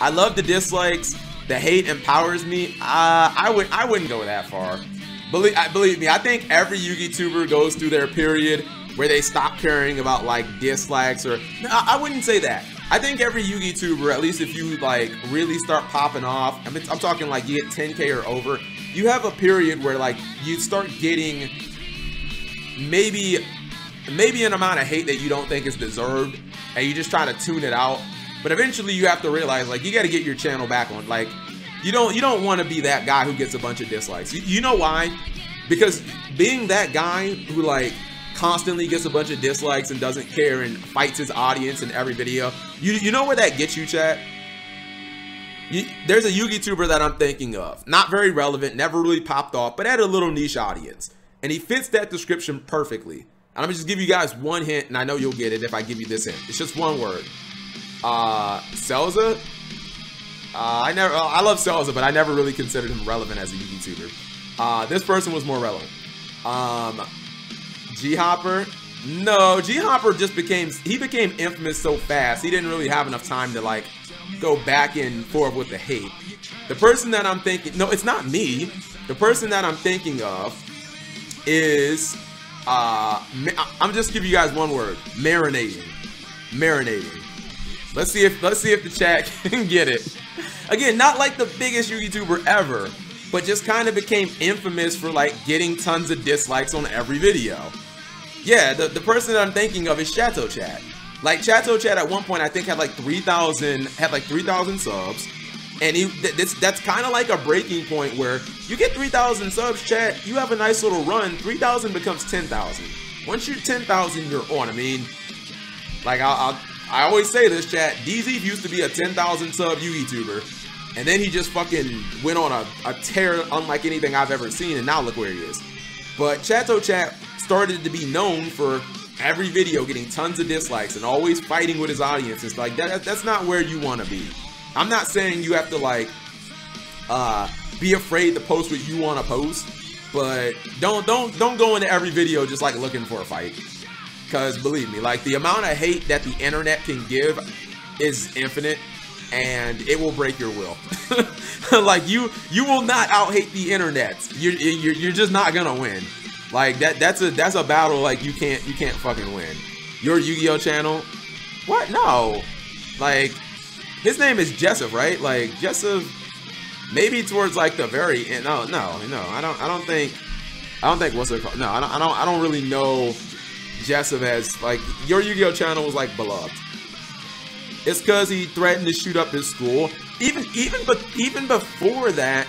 I love the dislikes. The hate empowers me. I wouldn't go that far. Believe me, I think every YouTuber goes through their period where they stop caring about like dislikes or no, I wouldn't say that. I think every YouTuber, at least if you like really start popping off, I mean, I'm talking like you get 10K or over, you have a period where like you start getting maybe an amount of hate that you don't think is deserved, and you just try to tune it out. But eventually you have to realize like you got to get your channel back on. Like you don't want to be that guy who gets a bunch of dislikes. You know why? Because being that guy who like constantly gets a bunch of dislikes and doesn't care and fights his audience in every video, you know where that gets you, chat? There's a YouTuber that I'm thinking of, not very relevant, never really popped off, but had a little niche audience, and he fits that description perfectly. And I'm gonna just give you guys one hint, and I know you'll get it if I give you this hint. It's just one word. Selza. I love Selza, but I never really considered him relevant as a YouTuber. This person was more relevant. G-Hopper. No, G-Hopper just became infamous so fast, he didn't really have enough time to like go back and forth with the hate. The person that I'm thinking, no, it's not me. The person that I'm thinking of is, I'm just giving you guys one word: marinating. Marinating. Let's see if the chat can get it. Again, not like the biggest YouTuber ever, but just kind of became infamous for like getting tons of dislikes on every video. Yeah, the person that I'm thinking of is Chateau Chat. Like Chateau Chat at one point I think had like 3,000 subs, and that's kind of like a breaking point where you get 3,000 subs, chat, you have a nice little run. 3,000 becomes 10,000. Once you're 10,000, you're on. I mean, like I always say this, chat. DZ used to be a 10,000 sub YouTuber, and then he just fucking went on a tear unlike anything I've ever seen, and now look where he is. But Chateau Chat started to be known for every video getting tons of dislikes and always fighting with his audience. It's like that's not where you want to be. I'm not saying you have to like be afraid to post what you want to post, but don't go into every video just like looking for a fight. Because believe me, like the amount of hate that the internet can give is infinite, and it will break your will. Like you will not out hate the internet. You're just not gonna win. Like that's a battle like you can't fucking win. Your Yu-Gi-Oh channel? What? No. Like his name is Jessup, right? Like Jessup, maybe towards like the very end. No. I don't think what's it called? No, I don't really know Jessup as like your Yu-Gi-Oh channel was like beloved. It's because he threatened to shoot up his school. Even before that,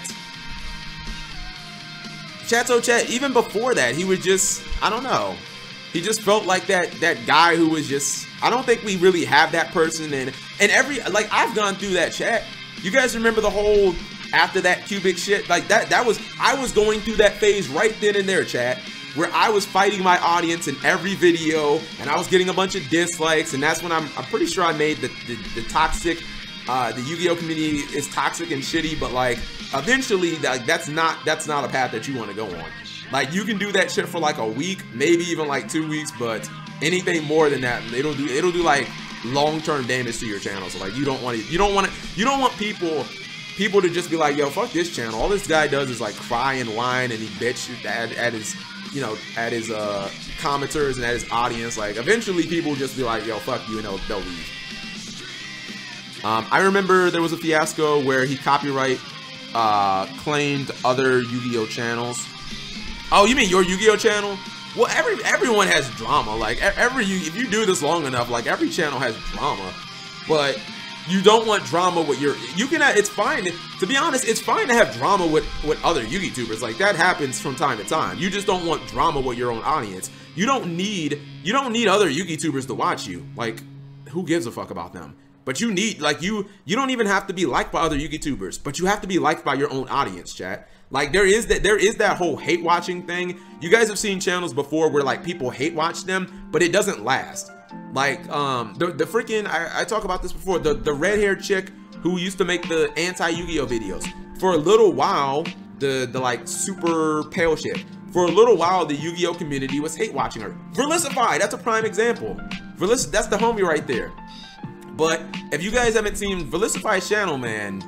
Chateau Chat, even before that, he was just, I don't know. He just felt like that guy who was just, I don't think we really have that person. And every, like, I've gone through that, chat. You guys remember the whole, after that cubic shit? Like I was going through that phase right then and there, chat, where I was fighting my audience in every video, and I was getting a bunch of dislikes, and that's when I'm pretty sure I made the toxic, the Yu-Gi-Oh community is toxic and shitty, but like eventually like that's not a path that you want to go on. Like you can do that shit for like a week, maybe even like 2 weeks, but anything more than that, it'll do like long-term damage to your channel. So like you don't want people to just be like, yo, fuck this channel. All this guy does is like cry and whine, and he bitch at his, you know, at his commenters and at his audience. Like eventually people will just be like, yo, fuck you, and they'll leave. I remember there was a fiasco where he copyright claimed other Yu-Gi-Oh channels. Oh, you mean your Yu-Gi-Oh channel? Well, everyone has drama. Like if you do this long enough, like every channel has drama, but you don't want drama with it's fine, to be honest, it's fine to have drama with other YouTubers. Like that happens from time to time. You just don't want drama with your own audience. You don't need other YouTubers to watch you. Like, who gives a fuck about them? But you need, like, you don't even have to be liked by other YouTubers, but you have to be liked by your own audience, chat. Like there is that whole hate watching thing. You guys have seen channels before where like people hate watch them, but it doesn't last. Like the freaking, I talk about this before, the red-haired chick who used to make the anti-Yu-Gi-Oh videos. For a little while, the like super pale shit, for a little while the Yu-Gi-Oh community was hate watching her. Verlicify, that's a prime example. That's the homie right there. But if you guys haven't seen Velicify's channel, man,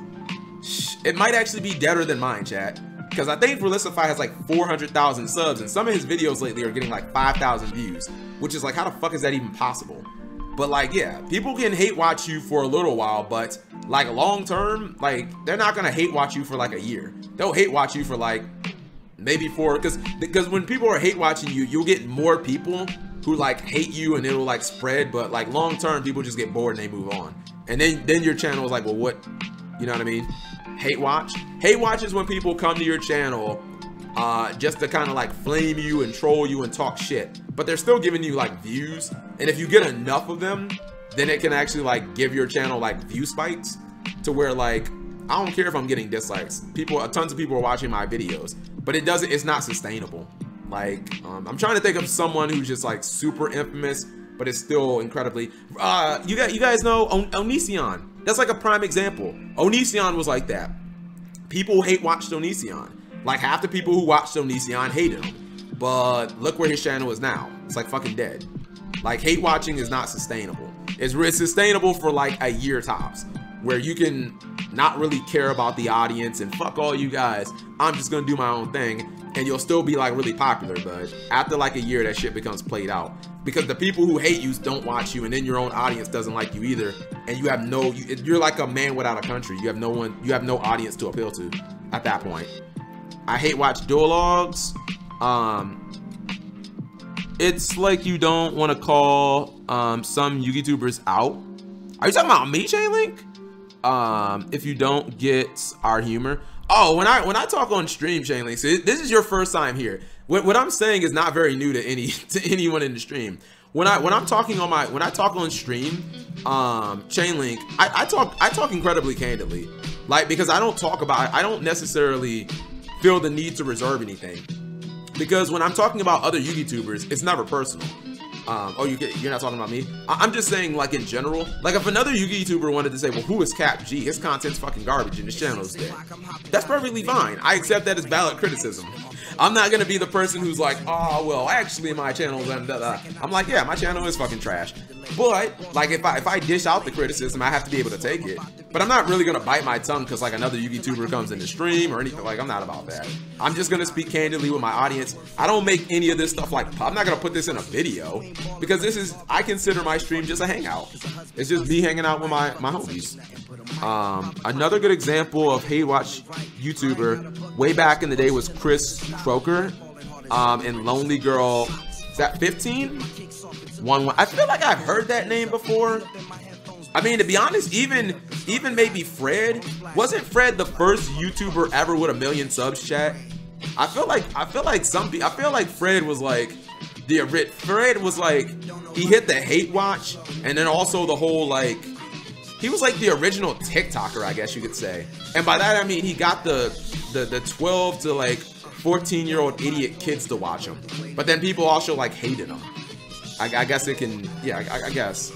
it might actually be deader than mine, chat. Because I think Velicify has like 400,000 subs, and some of his videos lately are getting like 5,000 views, which is like, how the fuck is that even possible? But like, yeah, people can hate watch you for a little while, but like long term, like they're not gonna hate watch you for like a year. They'll hate watch you for like maybe because when people are hate watching you, you'll get more people who like hate you and it'll like spread, but like long term people just get bored and they move on. And then your channel is like, well, what, you know what I mean? Hate watch is when people come to your channel just to kind of like flame you and troll you and talk shit, but they're still giving you like views. And if you get enough of them, then it can actually like give your channel like view spikes to where like, I don't care if I'm getting dislikes. Tons of people are watching my videos, but it's not sustainable. Like, I'm trying to think of someone who's just like super infamous, but it's still incredibly, you guys know Onision. That's like a prime example. Onision was like that. People hate watched Onision. Like half the people who watched Onision hated him, but look where his channel is now. It's like fucking dead. Like hate watching is not sustainable. It's sustainable for like a year tops, where you can not really care about the audience and fuck all you guys, I'm just gonna do my own thing, and you'll still be like really popular. But after like a year, that shit becomes played out because the people who hate you don't watch you, and then your own audience doesn't like you either, and you have no, you're like a man without a country. You have no one, you have no audience to appeal to at that point. I hate watch duologues. It's like you don't want to call some YouTubers out. Are you talking about me, Chainlink? If you don't get our humor. Oh, when I talk on stream, Chainlink, so this is your first time here. What I'm saying is not very new to anyone in the stream. When I'm talking on when I talk on stream, Chainlink, I talk incredibly candidly, like, because I don't necessarily feel the need to reserve anything, because when I'm talking about other YouTubers, it's never personal. Oh, you're not talking about me? I'm just saying, like, in general. Like, if another YouTuber wanted to say, well, who is Cap G? His content's fucking garbage and his channel is dead. That's perfectly fine. I accept that as valid criticism. I'm not gonna be the person who's like, oh, well, actually my channel is I'm like, yeah, my channel is fucking trash. But like, if I dish out the criticism, I have to be able to take it. But I'm not really gonna bite my tongue because like another YouTuber comes in the stream or anything. Like, I'm not about that. I'm just gonna speak candidly with my audience. I don't make any of this stuff like, I'm not gonna put this in a video, because I consider my stream just a hangout. It's just me hanging out with my homies. Another good example of hate watch YouTuber way back in the day was Chris Croker, and Lonely Girl. Is that 15? I feel like I've heard that name before. I mean, to be honest, even maybe Fred. Wasn't Fred the first YouTuber ever with 1 million subs, chat? I feel like Fred was like Fred was like, he hit the hate watch, and then also the whole, like, he was like the original TikToker, I guess you could say. And by that I mean he got the 12 to like 14-year-old idiot kids to watch him. But then people also like hated him. I guess it can, yeah, I guess.